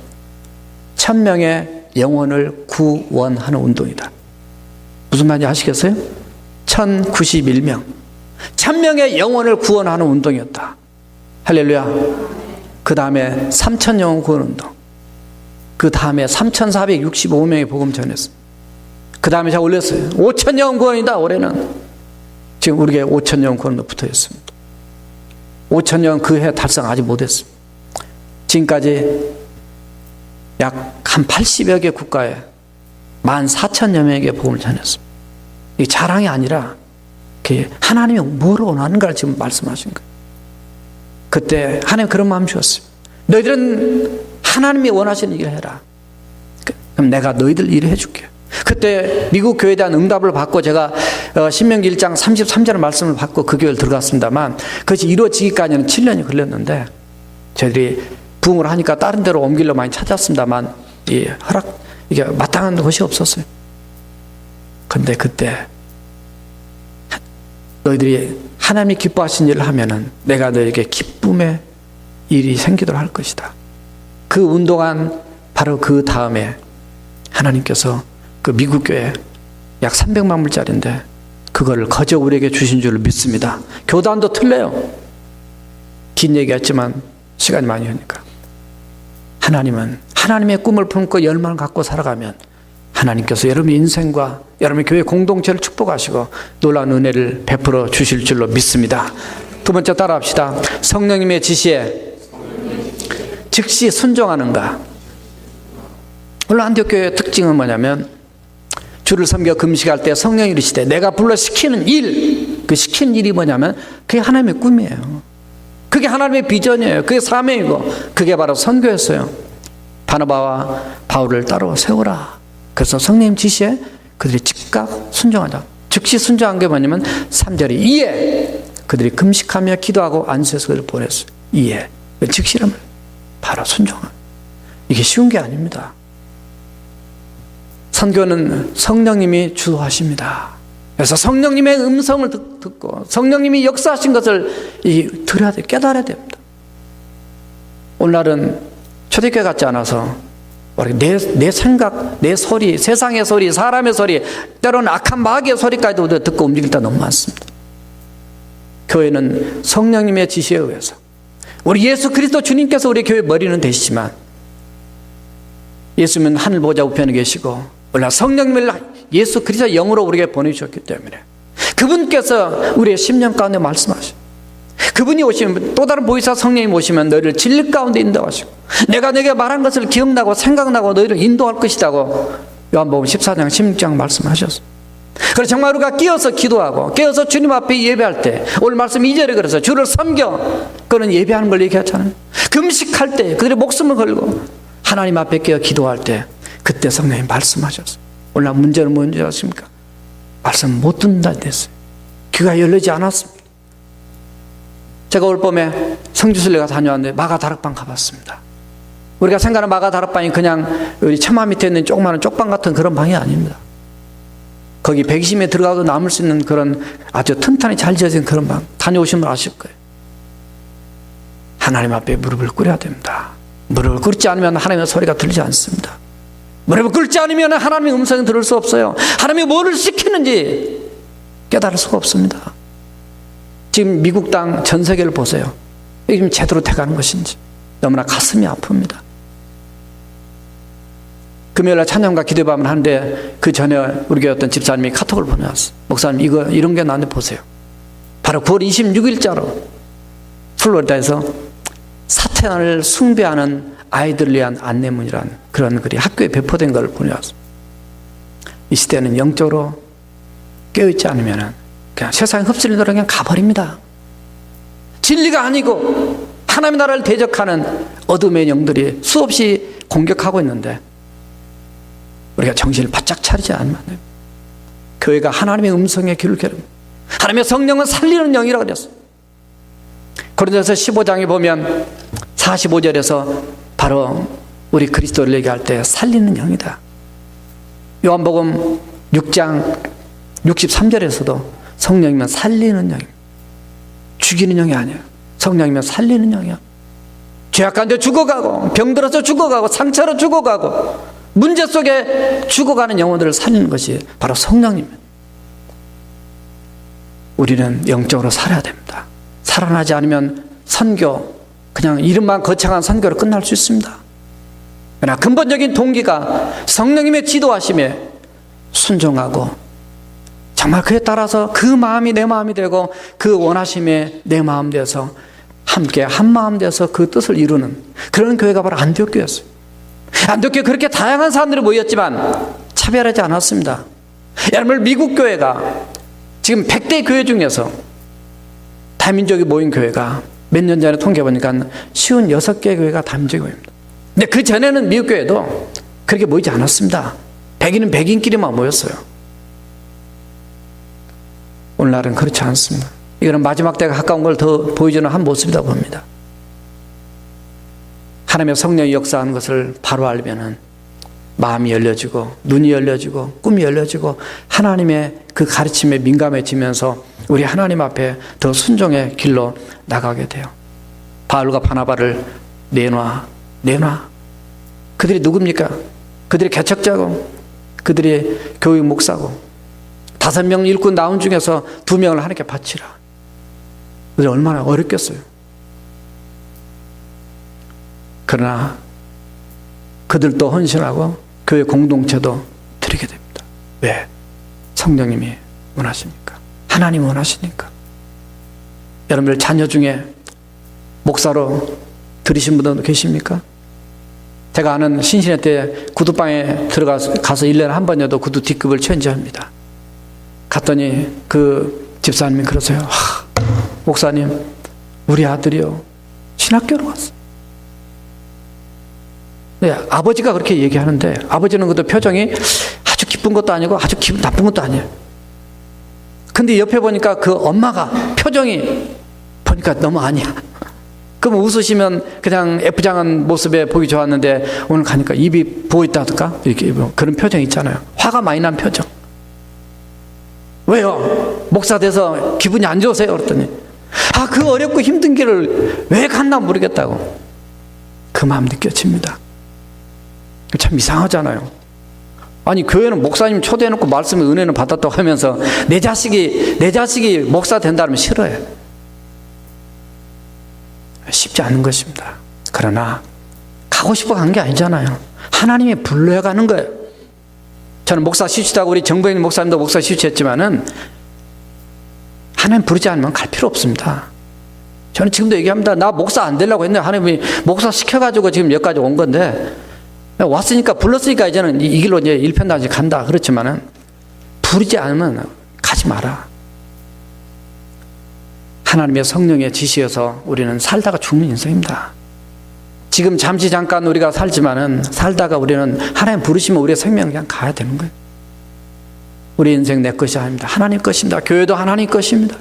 1000명의 영혼을 구원하는 운동이다. 무슨 말인지 아시겠어요? 1091명 1000명의 영혼을 구원하는 운동이었다. 할렐루야. 그 다음에 3000 영혼 구원 운동, 그 다음에 3465명의 복음 전했습니다. 그 다음에 제가 올렸어요. 5000 영혼 구원이다. 올해는 지금 우리에게 5000 영혼 구원도 붙어 있습니다. 5000 영혼 그 해 달성 아직 못했습니다. 지금까지 약 한 80여 개 국가에 14,000여 명에게 복음을 전했습니다. 이게 자랑이 아니라 하나님이 뭘 원하는가를 지금 말씀하신 거예요. 그때 하나님 그런 마음 주었어요. 너희들은 하나님이 원하시는 일을 해라. 그럼 내가 너희들 일을 해줄게. 그때 미국 교회에 대한 응답을 받고 제가 신명기 1장 33절 말씀을 받고 그 교회를 들어갔습니다만 그것이 이루어지기까지는 7년이 걸렸는데 저희들이 부흥을 하니까 다른 데로 옮기려 많이 찾았습니다만 이게 마땅한 것이 없었어요. 근데 그때 너희들이 하나님이 기뻐하신 일을 하면은 내가 너에게 기쁨의 일이 생기도록 할 것이다. 그 운동한 바로 그 다음에 하나님께서 그 미국 교회 약 300만 불짜리인데 그걸 거저 우리에게 주신 줄을 믿습니다. 교단도 틀려요. 긴 얘기했지만 시간이 많이 흐르니까 하나님은 하나님의 꿈을 품고 열망을 갖고 살아가면 하나님께서 여러분의 인생과 여러분의 교회 공동체를 축복하시고 놀라운 은혜를 베풀어 주실 줄로 믿습니다. 두 번째 따라합시다. 성령님의 지시에 즉시 순종하는가. 오늘 안디옥교회의 특징은 뭐냐면 주를 섬겨 금식할 때 성령이 이르시되 내가 불러 시키는 일, 그 시키는 일이 뭐냐면 그게 하나님의 꿈이에요. 그게 하나님의 비전이에요. 그게 사명이고 그게 바로 선교였어요. 바나바와 바울을 따로 세우라. 그래서 성령님 지시에 그들이 즉각 순종하자. 즉시 순종한 게 뭐냐면 3절이 이에 그들이 금식하며 기도하고 안수해서 그들을 보냈어요. 이에 즉시라면 바로 순종하는. 이게 쉬운 게 아닙니다. 선교는 성령님이 주도하십니다. 그래서 성령님의 음성을 듣고 성령님이 역사하신 것을 들어야 돼, 깨달아야 됩니다. 오늘날은 초대교회 같지 않아서 내 생각, 내 소리, 세상의 소리, 사람의 소리, 때로는 악한 마귀의 소리까지도 듣고 움직일 때 너무 많습니다. 교회는 성령님의 지시에 의해서 우리 예수 그리스도 주님께서 우리 교회 머리는 되시지만 예수님은 하늘 보좌 우편에 계시고 원래 성령님을 예수 그리스도 영으로 우리에게 보내주셨기 때문에 그분께서 우리의 심령 가운데 말씀하시고 그분이 오시면 또 다른 보이사 성령님 오시면 너희를 진리 가운데 인도하시고 내가 너에게 말한 것을 기억나고 생각나고 너희를 인도할 것이라고 요한복음 14장 16장 말씀하셨어요. 그래서 정말 우리가 끼어서 기도하고 끼어서 주님 앞에 예배할 때 오늘 말씀 2절에 그래서 주를 섬겨 그는 예배하는 걸 얘기하잖아요. 금식할 때 그들의 목숨을 걸고 하나님 앞에 끼어 기도할 때 그때 성령님 말씀하셨어요. 오늘 문제는 뭔지 아십니까? 말씀 못 듣는다 됐어요. 귀가 열리지 않았습니다. 제가 올 봄에 성지순례가 다녀왔는데 마가 다락방 가봤습니다. 우리가 생각하는 마가 다락방이 그냥 우리 처마 밑에 있는 조그마한 쪽방 같은 그런 방이 아닙니다. 거기 120에 들어가도 남을 수 있는 그런 아주 튼튼히 잘 지어진 그런 방. 다녀오시면 아실 거예요. 하나님 앞에 무릎을 꿇어야 됩니다. 무릎을 꿇지 않으면 하나님의 소리가 들리지 않습니다. 무릎을 꿇지 않으면 하나님의 음성을 들을 수 없어요. 하나님이 뭐를 시키는지 깨달을 수가 없습니다. 지금 미국 땅 전 세계를 보세요. 이게 지금 제대로 돼가는 것인지 너무나 가슴이 아픕니다. 금요일날 찬양과 기도밤을 하는데 그 전에 우리 교회 어떤 집사님이 카톡을 보내왔어요. 목사님 이런 게 나한테 보세요. 바로 9월 26일자로 플로리다에서 사탄을 숭배하는 아이들을 위한 안내문이란 그런 글이 학교에 배포된 걸 보내왔어요. 이 시대는 영적으로 깨어있지 않으면 그냥 세상에 흡수리더라 그냥 가버립니다. 진리가 아니고 하나님의 나라를 대적하는 어둠의 영들이 수없이 공격하고 있는데 우리가 정신을 바짝 차리지 않으면 안 됩니다. 교회가 하나님의 음성에 귀를 기울입니다. 하나님의 성령은 살리는 영이라고 그랬어요. 고린도서 15장에 보면 45절에서 바로 우리 그리스도를 얘기할 때 살리는 영이다. 요한복음 6장 63절에서도 성령이면 살리는 영입니다. 죽이는 영이 아니에요. 성령이면 살리는 영이야. 죄악한데 죽어가고 병들어서 죽어가고 상처로 죽어가고 문제 속에 죽어가는 영혼들을 살리는 것이 바로 성령입니다. 우리는 영적으로 살아야 됩니다. 살아나지 않으면 선교, 그냥 이름만 거창한 선교로 끝날 수 있습니다. 그러나 근본적인 동기가 성령님의 지도하심에 순종하고 정말 그에 따라서 그 마음이 내 마음이 되고 그 원하심에 내 마음 되어서 함께 한 마음 되어서 그 뜻을 이루는 그런 교회가 바로 안디옥 교회였어요. 안디옥 교회 그렇게 다양한 사람들이 모였지만 차별하지 않았습니다. 여러분 미국 교회가 지금 100대 교회 중에서 다민족이 모인 교회가 몇 년 전에 통계해보니까 56개 교회가 다민족 교회입니다. 근데 그 전에는 미국 교회도 그렇게 모이지 않았습니다. 백인은 백인끼리만 모였어요. 오늘날은 그렇지 않습니다. 이거는 마지막 때가 가까운 걸 더 보여주는 한 모습이다 봅니다. 하나님의 성령이 역사하는 것을 바로 알면은 마음이 열려지고 눈이 열려지고 꿈이 열려지고 하나님의 그 가르침에 민감해지면서 우리 하나님 앞에 더 순종의 길로 나가게 돼요. 바울과 바나바를 내놔. 그들이 누굽니까? 그들이 개척자고 그들이 교육 목사고 5명 일꾼 나온 중에서 2명을 하나님께 바치라. 그들이 얼마나 어렵겠어요. 그러나 그들도 헌신하고 교회 공동체도 드리게 됩니다. 왜? 성령님이 원하시니까. 하나님이 원하시니까. 여러분들 자녀 중에 목사로 들이신 분도 계십니까? 제가 아는 신신회 때 구두방에 가서 1년에 한 번이라도 구두 뒷급을 체인지합니다. 갔더니 그 집사님이 그러세요. 목사님, 우리 아들이요 신학교로 갔어. 네, 아버지가 그렇게 얘기하는데 아버지는 그것도 표정이 아주 기쁜 것도 아니고 아주 기분 나쁜 것도 아니에요. 근데 옆에 보니까 그 엄마가 표정이 보니까 너무 아니야. 그럼 웃으시면 그냥 애프장한 모습에 보기 좋았는데 오늘 가니까 입이 부어있다든가 이렇게 그런 표정 있잖아요. 화가 많이 난 표정. 왜요? 목사 돼서 기분이 안 좋으세요? 그랬더니 그 어렵고 힘든 길을 왜 갔나 모르겠다고. 그 마음 느껴집니다. 참 이상하잖아요. 아니 교회는 목사님 초대해놓고 말씀의 은혜는 받았다고 하면서 내 자식이 목사 된다면 싫어해. 쉽지 않은 것입니다. 그러나 가고 싶어 간 게 아니잖아요. 하나님이 불러야 가는 거예요. 저는 목사 시추다고 우리 정보인 목사님도 목사 시추했지만은 하나님 부르지 않으면 갈 필요 없습니다. 저는 지금도 얘기합니다. 나 목사 안 되려고 했는데 하나님이 목사 시켜가지고 지금 여기까지 온 건데 왔으니까 불렀으니까 이제는 이 길로 이제 일편단심 간다. 그렇지만은 부르지 않으면 가지 마라. 하나님의 성령의 지시여서 우리는 살다가 죽는 인생입니다. 지금 잠깐 우리가 살지만은 살다가 우리는 하나님 부르시면 우리의 생명 그냥 가야 되는 거예요. 우리 인생 내 것이 아닙니다. 하나님 것입니다. 교회도 하나님 것입니다.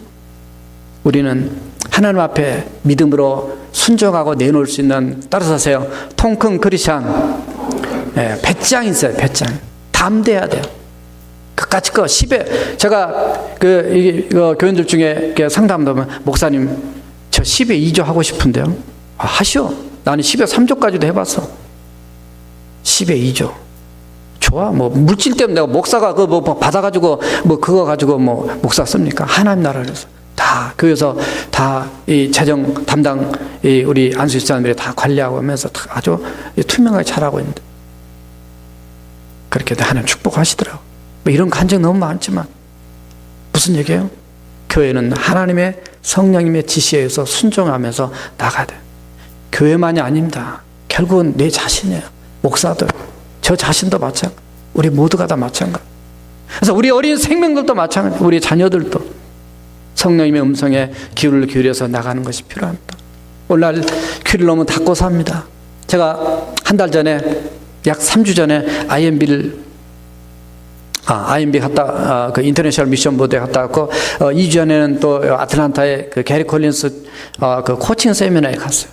우리는 하나님 앞에 믿음으로 순종하고 내놓을 수 있는, 따라서 하세요. 통큰 크리스찬. 배짱 있어요. 배짱. 담대해야 돼요. 그까짓 거 10회, 제가 교인들 중에 상담도 하면 목사님 저 10회 2조 하고 싶은데요. 하시오. 나는 10회 3조까지도 해봤어. 10회 2조. 좋아. 뭐 물질 때문에 내가 목사가 그거 뭐 받아가지고 뭐 그거 가지고 뭐 목사 씁니까? 하나님 나라에서 다 교회에서 다 이 재정 담당 우리 안수 집사님들이 다 관리하고 하면서 아주 투명하게 잘하고 있는데 그렇게 하나님 축복하시더라고. 뭐 이런 간증 너무 많지만 무슨 얘기예요? 교회는 하나님의 성령님의 지시에 의해서 순종하면서 나가야 돼요. 교회만이 아닙니다. 결국은 내 자신이에요. 목사들, 저 자신도 마찬가지, 우리 모두가 다 마찬가지. 그래서 우리 어린 생명들도 마찬가지, 우리 자녀들도 성령님의 음성에 귀를 기울여서 나가는 것이 필요합니다. 오늘날 귀를 너무 닫고 삽니다. 제가 한 달 전에, 약 3주 전에 IMB 갔다, 그 인터내셔널 미션 보드에 갔다 왔고, 2주 전에는 또 아틀란타의 그 게리 콜린스, 그 코칭 세미나에 갔어요.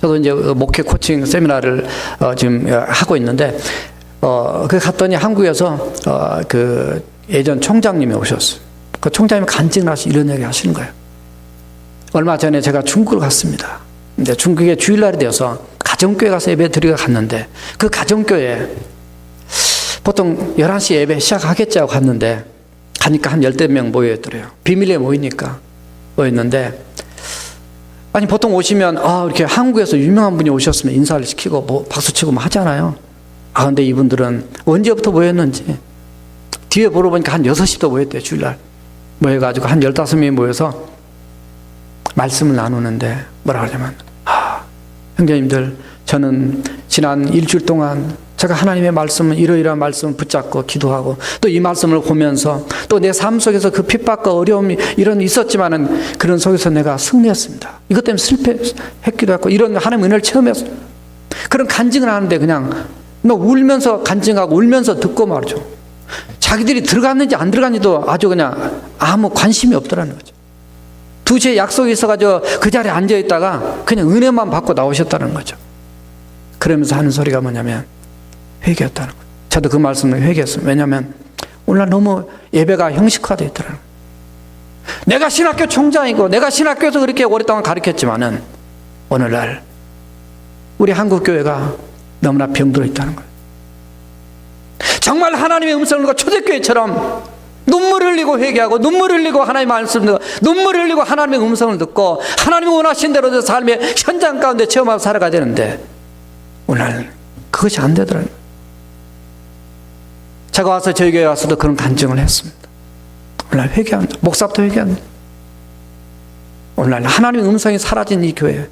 저도 이제 목회 코칭 세미나를 지금 하고 있는데, 그 갔더니 한국에서, 그 예전 총장님이 오셨어요. 그 총장님이 간증을 하시 이런 얘기 하시는 거예요. 얼마 전에 제가 중국을 갔습니다. 근데 중국에 주일날이 되어서 가정교회 가서 예배 드리러 갔는데, 그 가정교회에 보통 11시 예배 시작하겠지 하고 갔는데, 가니까 한 10명 모여있더래요. 비밀리에 모였는데, 아니, 보통 오시면, 이렇게 한국에서 유명한 분이 오셨으면 인사를 시키고, 뭐, 박수치고 뭐 하잖아요. 근데 이분들은 언제부터 모였는지, 뒤에 보러 보니까 한 6시부터 모였대요, 주일날. 모여가지고 한 15명이 모여서 말씀을 나누는데, 뭐라 그러냐면, 형제님들, 저는 지난 일주일 동안 제가 하나님의 말씀을 이러이러한 말씀을 붙잡고 기도하고 또 이 말씀을 보면서 또 내 삶 속에서 그 핍박과 어려움이 이런 있었지만은 그런 속에서 내가 승리했습니다. 이것 때문에 실패했기도 했고 이런 하나님의 은혜를 체험했어요. 그런 간증을 하는데 그냥 막 울면서 간증하고 울면서 듣고 말이죠. 자기들이 들어갔는지 안 들어갔는지도 아주 그냥 아무 관심이 없더라는 거죠. 2시에 약속이 있어가지고 그 자리에 앉아있다가 그냥 은혜만 받고 나오셨다는 거죠. 그러면서 하는 소리가 뭐냐면 회개였다는 거예요. 저도 그 말씀을 회개했어요. 왜냐하면 오늘날 너무 예배가 형식화되어 있더라는 거예요. 내가 신학교 총장이고 내가 신학교에서 그렇게 오랫동안 가르쳤지만은 오늘날 우리 한국교회가 너무나 병들어 있다는 거예요. 정말 하나님의 음성을 듣고 초대교회처럼 눈물을 흘리고 회개하고 눈물을 흘리고 하나님의 말씀을 듣고 눈물을 흘리고 하나님의 음성을 듣고 하나님이 원하신 대로 삶의 현장 가운데 체험하고 살아가야 되는데 오늘 그것이 안 되더라고요. 제가 와서 저희 교회 와서도 그런 간증을 했습니다. 오늘 회개합니다. 목사부터 회개합니다. 오늘 하나님의 음성이 사라진 이 교회,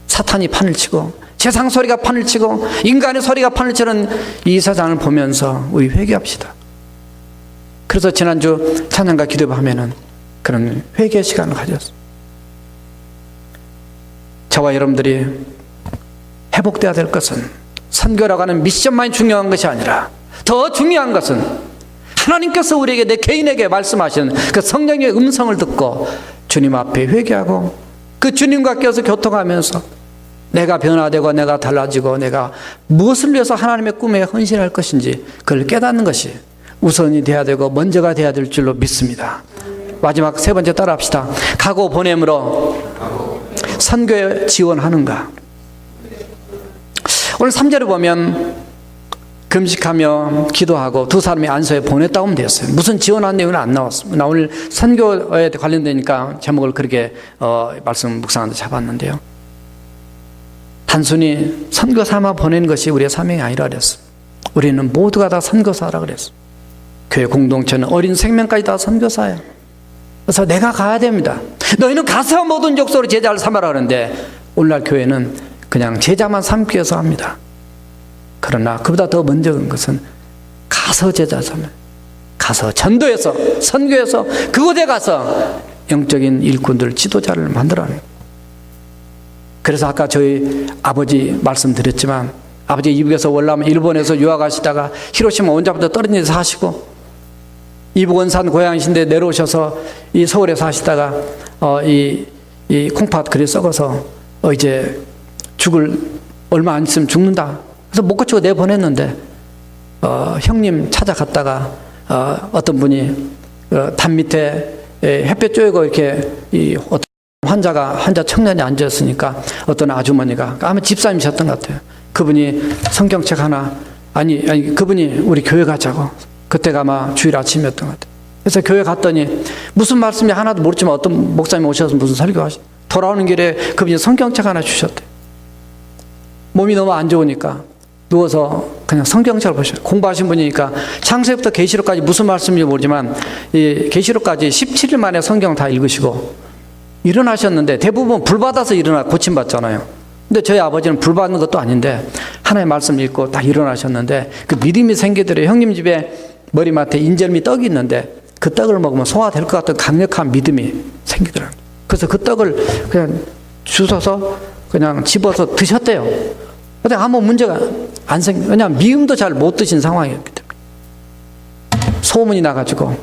사탄이 판을 치고 세상 소리가 판을 치고 인간의 소리가 판을 치는 이 세상을 보면서 우리 회개합시다. 그래서 지난주 찬양과 기도하면은 그런 회개 시간을 가졌습니다. 저와 여러분들이 회복되어야 될 것은 선교라고 하는 미션만이 중요한 것이 아니라 더 중요한 것은 하나님께서 우리에게 내 개인에게 말씀하시는 그 성령의 음성을 듣고 주님 앞에 회개하고 그 주님과 껴서 교통하면서 내가 변화되고 내가 달라지고 내가 무엇을 위해서 하나님의 꿈에 헌신할 것인지 그걸 깨닫는 것이 우선이 돼야 되고 먼저가 돼야 될 줄로 믿습니다. 마지막 세 번째 따라 합시다. 각오 보냄으로 선교에 지원하는가. 오늘 3절을 보면 금식하며 기도하고 두 사람이 안서에 보냈다고 하면 되었어요. 무슨 지원한 내용은 안 나왔습니다. 나 오늘 선교에 관련되니까 제목을 그렇게 말씀 묵상하는데 잡았는데요. 단순히 선교 삼아 보내는 것이 우리의 사명이 아니라 그랬어요. 우리는 모두가 다 선교사라 그랬어요. 교회 공동체는 어린 생명까지 다 선교사예요. 그래서 내가 가야 됩니다. 너희는 가서 모든 족속으로 제자를 삼아라 그러는데 오늘날 교회는 그냥 제자만 삼기 위해서 합니다. 그러나 그보다 더 먼저 간 것은 가서 제자 삼아요. 가서 전도해서 선교해서 그곳에 가서 영적인 일꾼들 지도자를 만들어내는 거예요. 그래서 아까 저희 아버지 말씀드렸지만 아버지 이북에서 월남 일본에서 유학하시다가 히로시마 원자부터 떨어진 데서 사시고 이북 원산 고향이신데 내려오셔서 이 서울에 사시다가 이 콩팥 그리 썩어서 이제 죽을 얼마 안 있으면 죽는다. 그래서 못 고치고 내보냈는데 형님 찾아갔다가 어떤 분이 담 밑에 햇볕 쬐고 이렇게 어떤 환자 청년이 앉았으니까 어떤 아주머니가 아마 집사님이셨던 것 같아요. 그분이 성경책 하나 아니 그분이 우리 교회 가자고. 그때가 아마 주일 아침이었던 것 같아요. 그래서 교회 갔더니 무슨 말씀이 하나도 모르지만 어떤 목사님이 오셔서 무슨 설교하시 돌아오는 길에 그분이 성경책 하나 주셨대요. 몸이 너무 안 좋으니까 누워서 그냥 성경책을 보셔요. 공부하신 분이니까 창세기부터 계시록까지 무슨 말씀인지 모르지만 이 계시록까지 17일 만에 성경 다 읽으시고 일어나셨는데 대부분 불 받아서 일어나 고침받잖아요. 근데 저희 아버지는 불 받는 것도 아닌데 하나의 말씀 읽고 딱 일어나셨는데 그 믿음이 생기더래요. 형님 집에 머리맡에 인절미 떡이 있는데 그 떡을 먹으면 소화될 것 같은 강력한 믿음이 생기더라고요. 그래서 그 떡을 그냥 주워서 그냥 집어서 드셨대요. 근데 아무 문제가 안 생겨. 왜냐하면 미음도 잘 못 드신 상황이었기 때문에. 소문이 나가지고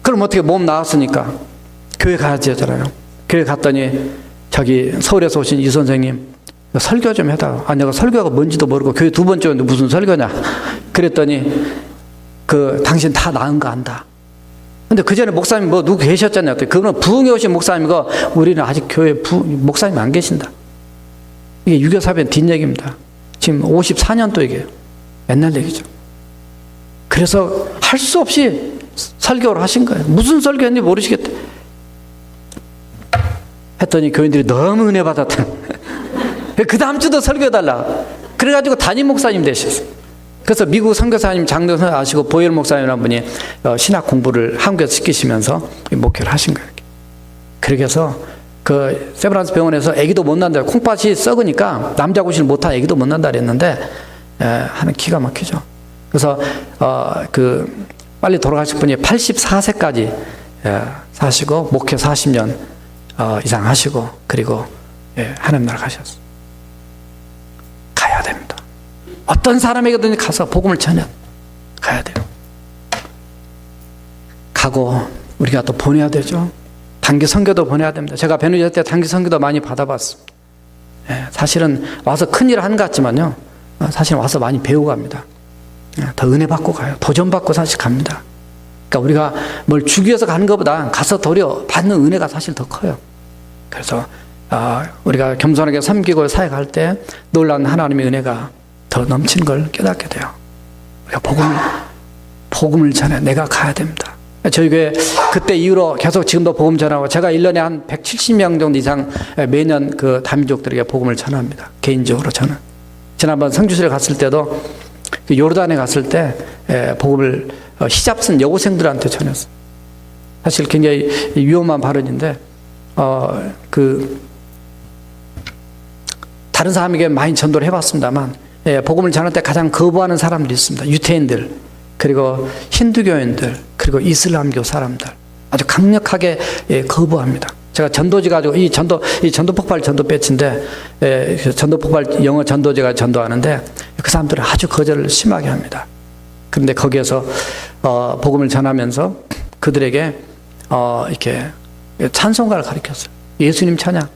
그럼 어떻게 몸 나았으니까 교회 가야지 하잖아요. 교회 갔더니 저기 서울에서 오신 이 선생님 설교 좀 해달라고. 내가 설교가 뭔지도 모르고 교회 두 번째 왔는데 무슨 설교냐 그랬더니 당신 다 나은 거 안다. 근데 그 전에 목사님 누구 계셨잖아요. 그거는 부흥에 오신 목사님이고 우리는 아직 교회 목사님 안 계신다. 이게 유교사변 뒷얘기입니다. 지금 54년도 얘기예요. 옛날 얘기죠. 그래서 할 수 없이 설교를 하신 거예요. 무슨 설교했는지 모르시겠다. 했더니 교인들이 너무 은혜 받았다. 그 다음 주도 설교해달라. 그래가지고 담임 목사님 되셨어요. 그래서 미국 선교사님 장로선 아시고 보열 목사님이라는 분이 신학 공부를 한국에서 시키시면서 목회를 하신 거예요. 그렇게 해서 그 세브란스 병원에서 아기도 못 난다. 콩팥이 썩으니까 남자 구실 못한 아기도 못 난다 그랬는데 하는 기가 막히죠. 그래서 빨리 돌아가실 분이 84세까지 사시고 목회 40년 이상 하시고 그리고 하나님 나라 가셨어요. 가야 됩니다. 어떤 사람에게든 가서 복음을 전해 가야 돼요. 가고 우리가 또 보내야 되죠. 단기 선교도 보내야 됩니다. 제가 베네zuela 때 단기 선교도 많이 받아봤습니다. 사실은 와서 큰일 한 것 같지만요, 사실 와서 많이 배우고 갑니다. 더 은혜 받고 가요. 도전 받고 사실 갑니다. 그러니까 우리가 뭘 주기 위해서 가는 것보다 가서 도려 받는 은혜가 사실 더 커요. 그래서 우리가 겸손하게 섬기고 사역할 때 놀라운 하나님의 은혜가 더 넘치는 걸 깨닫게 돼요. 우리가 복음을 전해 내가 가야 됩니다. 저희 교회 그때 이후로 계속 지금도 복음 전하고, 제가 1년에 한 170명 정도 이상 매년 그 다민족들에게 복음을 전합니다. 개인적으로 저는. 지난번 성주시를 갔을 때도 그 요르단에 갔을 때 복음을 히잡 쓴 여고생들한테 전했어요. 사실 굉장히 위험한 발언인데 다른 사람에게 많이 전도를 해봤습니다만, 복음을 전할 때 가장 거부하는 사람들이 있습니다. 유태인들, 그리고 힌두교인들, 그리고 이슬람교 사람들 아주 강력하게 거부합니다. 제가 전도지 가지고 이 전도 폭발 전도 배치인데, 전도 폭발 영어 전도제가 전도하는데 그 사람들은 아주 거절을 심하게 합니다. 그런데 거기에서 복음을 전하면서 그들에게 이렇게 찬송가를 가르쳤어요. 예수님 찬양.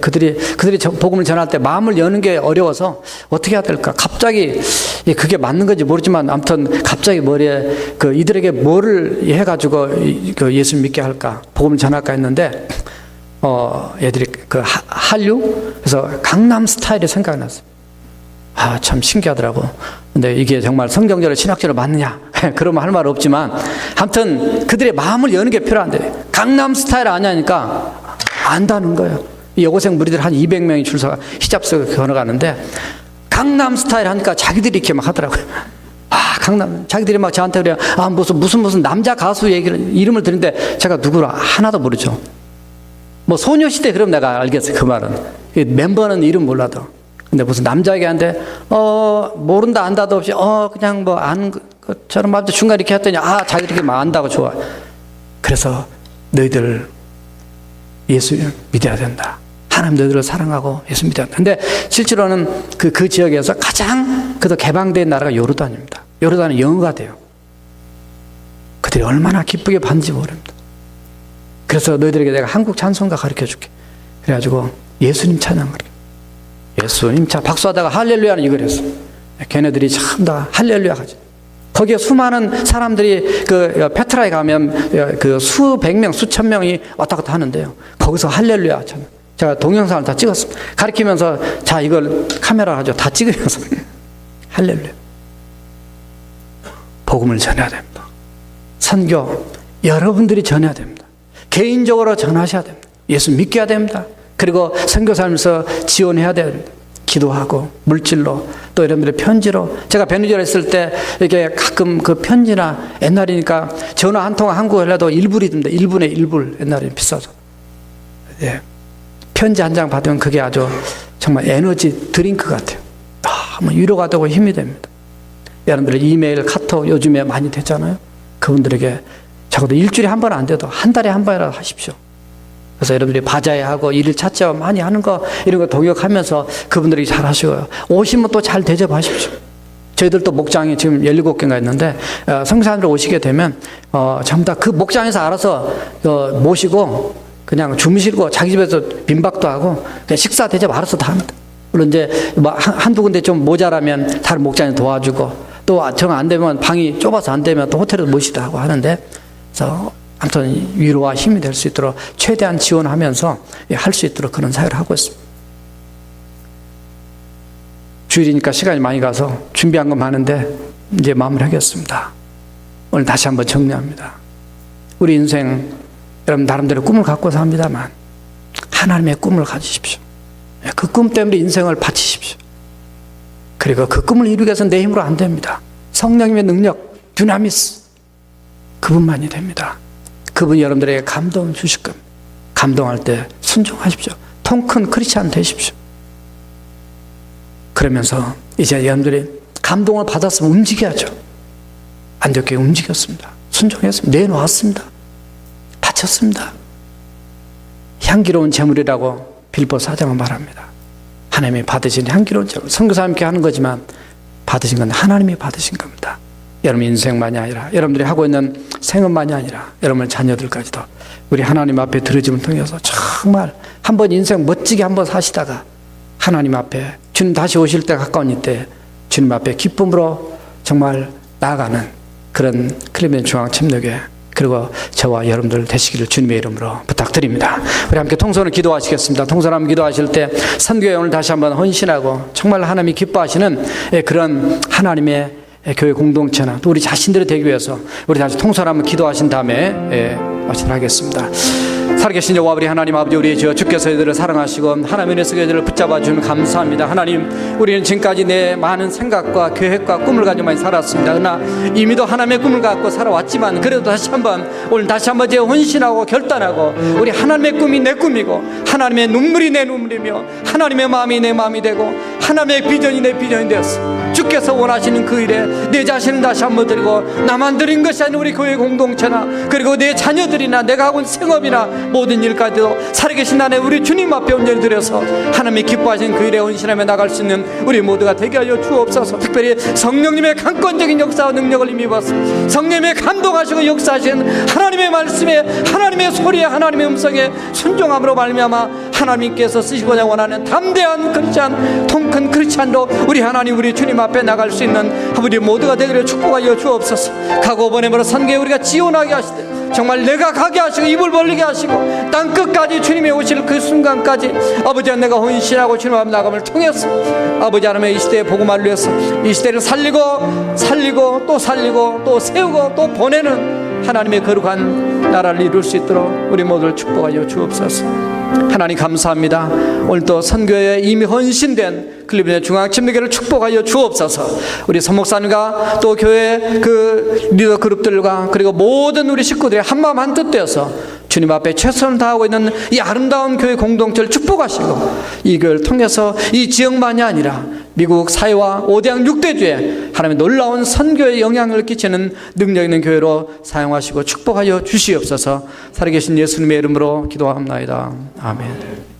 그들이 복음을 전할 때 마음을 여는 게 어려워서 어떻게 해야 될까? 갑자기 그게 맞는 건지 모르지만 아무튼 갑자기 머리에 이들에게 뭐를 해가지고 예수 믿게 할까? 복음을 전할까 했는데 애들이 한류? 그래서 강남 스타일이 생각이 났어요. 참 신기하더라고. 근데 이게 정말 성경적으로 신학적으로 맞느냐? 그러면 할 말 없지만 아무튼 그들의 마음을 여는 게 필요한데, 강남 스타일 아니니까 안다는 거예요. 이 여고생 무리들 한 200명이 줄 서가 히잡 쓰고 걸어가는데 강남 스타일 하니까 자기들이 이렇게 막 하더라고요. 강남, 자기들이 막 저한테 그래요. 무슨 남자 가수 이름을 들은데 제가 누구라 하나도 모르죠. 뭐 소녀시대 그럼 내가 알겠어요. 그 말은. 멤버는 이름 몰라도. 근데 무슨 남자 얘기하는데 모른다 안다도 없이 그냥 뭐 아는 것처럼 말도 중간에 이렇게 했더니 자기들이 이렇게 막 안다고 좋아. 그래서 너희들 예수 믿어야 된다. 하나님 너희들을 사랑하고 예수 믿어야 된다. 근데 실제로는 그 지역에서 가장 그도 개방된 나라가 요르단입니다. 요르단은 영어가 돼요. 그들이 얼마나 기쁘게 받는지 모릅니다. 그래서 너희들에게 내가 한국 찬송가 가르쳐 줄게. 그래가지고 예수님 찬양 가르쳐. 예수님 찬 박수하다가 할렐루야는 이걸 했어. 걔네들이 참 다 할렐루야 하지. 거기에 수많은 사람들이 페트라에 가면 수백 명, 수천 명이 왔다 갔다 하는데요. 거기서 할렐루야 찬양. 제가 동영상을 다 찍었습니다. 가르치면서 자 이걸 카메라 하죠. 다 찍으면서 할렐루야. 복음을 전해야 됩니다. 선교 여러분들이 전해야 됩니다. 개인적으로 전하셔야 됩니다. 예수 믿게 됩니다. 그리고 선교사면서 지원해야 됩니다. 기도하고 물질로 또 여러분들의 편지로. 제가 베네zuela 있을 때 이렇게 가끔 그 편지나 옛날이니까 전화 한 통 한국에 하려도 1불이 듭니다. 1분에 1불. 옛날에 비싸서. 편지 한 장 받으면 그게 아주 정말 에너지 드링크 같아요. 너무 위로가 되고 힘이 됩니다. 여러분들 이메일, 카톡 요즘에 많이 됐잖아요. 그분들에게 적어도 일주일에 한 번 안 돼도 한 달에 한 번이라도 하십시오. 그래서 여러분들이 바자회하고 일일 차차 많이 하는 거 이런 거 동역하면서 그분들이 잘 하시고요. 오시면 또 잘 대접하십시오. 저희들도 목장이 지금 17개가 있는데 성사님들 오시게 되면 전부 다 그 목장에서 알아서 모시고 그냥 주무시고 자기 집에서 빈박도 하고 그냥 식사 대접 알아서 다 합니다. 물론 이제 뭐 한두 군데 좀 모자라면 다른 목장에 도와주고 또 정 안 되면 방이 좁아서 안 되면 또 호텔에도 모시다 하고 하는데, 그래서 아무튼 위로와 힘이 될 수 있도록 최대한 지원하면서 할 수 있도록 그런 사역을 하고 있습니다. 주일이니까 시간이 많이 가서 준비한 건 많은데 이제 마무리하겠습니다. 오늘 다시 한번 정리합니다. 우리 인생 여러분 나름대로 꿈을 갖고 삽니다만 하나님의 꿈을 가지십시오. 그 꿈 때문에 인생을 바치십시오. 그리고 그 꿈을 이루기 위해서는 내 힘으로 안 됩니다. 성령님의 능력, 듀나미스, 그분만이 됩니다. 그분이 여러분들에게 감동 주실 겁니다. 감동할 때 순종하십시오. 통 큰 크리스찬 되십시오. 그러면서 이제 여러분들이 감동을 받았으면 움직여야죠. 안디옥교회 움직였습니다. 순종했습니다. 내놓았습니다. 바쳤습니다. 향기로운 제물이라고 빌보 4장은 말합니다. 하나님이 받으신 향기로운 제물. 선교사님께 하는 거지만 받으신 건 하나님이 받으신 겁니다. 여러분 인생만이 아니라 여러분들이 하고 있는 생업만이 아니라 여러분의 자녀들까지도 우리 하나님 앞에 들어짐을 통해서 정말 한번 인생 멋지게 한번 사시다가 하나님 앞에 주님 다시 오실 때 가까운 이때 주님 앞에 기쁨으로 정말 나아가는 그런 클리브랜드 중앙침례교회 그리고 저와 여러분들 되시기를 주님의 이름으로 부탁드립니다. 우리 함께 통성으로 기도하시겠습니다. 통성으로 기도하실 때 선교회 오늘 다시 한번 헌신하고 정말 하나님이 기뻐하시는 그런 하나님의 교회 공동체나 또 우리 자신들이 되기 위해서 우리 다시 통성으로 한번 기도하신 다음에 마치겠습니다. 살아계신 여호와 우리 하나님 아버지, 우리 주께서 이들을 사랑하시고 하나님의 은혜서 이들을 붙잡아 주시면 감사합니다. 하나님, 우리는 지금까지 내 많은 생각과 계획과 꿈을 가지고 많이 살았습니다. 그러나 이미도 하나님의 꿈을 갖고 살아왔지만 그래도 다시 한번 오늘 다시 한번 제 헌신하고 결단하고 우리 하나님의 꿈이 내 꿈이고 하나님의 눈물이 내 눈물이며 하나님의 마음이 내 마음이 되고 하나님의 비전이 내 비전이 되었어. 주께서 원하시는 그 일에 내 자신을 다시 한번 드리고 나만 드린 것이 아닌 우리 교회 공동체나 그리고 내 자녀들이나 내가 하고 있는 생업이나 모든 일까지도 살아계신 하나님 우리 주님 앞에 온전히 드려서 하나님이 기뻐하시는 그 일에 헌신하며 나갈 수 있는 우리 모두가 되게 하여 주옵소서. 특별히 성령님의 강권적인 역사와 능력을 힘입어서 성령님의 감동하시고 역사하시는 하나님의 말씀에 하나님의 소리에 하나님의 음성에 순종함으로 말미암아 하나님께서 쓰시고자 원하는 담대한 크리스찬 통큰 크리스찬으로 우리 하나님 우리 주님 앞에 나갈 수 있는 우리 모두가 되기를 축복하여 주옵소서. 가고 보내므로 선교에 우리가 지원하게 하시되 정말 내가 가게 하시고 입을 벌리게 하시고 땅 끝까지 주님이 오실 그 순간까지 아버지와 내가 헌신하고 주님 앞에 나감을 통해서 아버지 하나님의 이 시대의 복음을 위해서 이 시대를 살리고 또 살리고 또 세우고 또 보내는 하나님의 거룩한 나라를 이룰 수 있도록 우리 모두를 축복하여 주옵소서. 하나님 감사합니다. 오늘 또 선교에 이미 헌신된 클리브랜드 중앙침례교회를 축복하여 주옵소서. 우리 선목사님과 또 교회 그 리더 그룹들과 그리고 모든 우리 식구들이 한마음 한뜻 되어서 주님 앞에 최선을 다하고 있는 이 아름다운 교회 공동체를 축복하시고 이 교회를 통해서 이 지역만이 아니라 미국 사회와 5대양 6대주에 하나님의 놀라운 선교에 영향을 끼치는 능력 있는 교회로 사용하시고 축복하여 주시옵소서. 살아계신 예수님의 이름으로 기도합나이다. 아멘.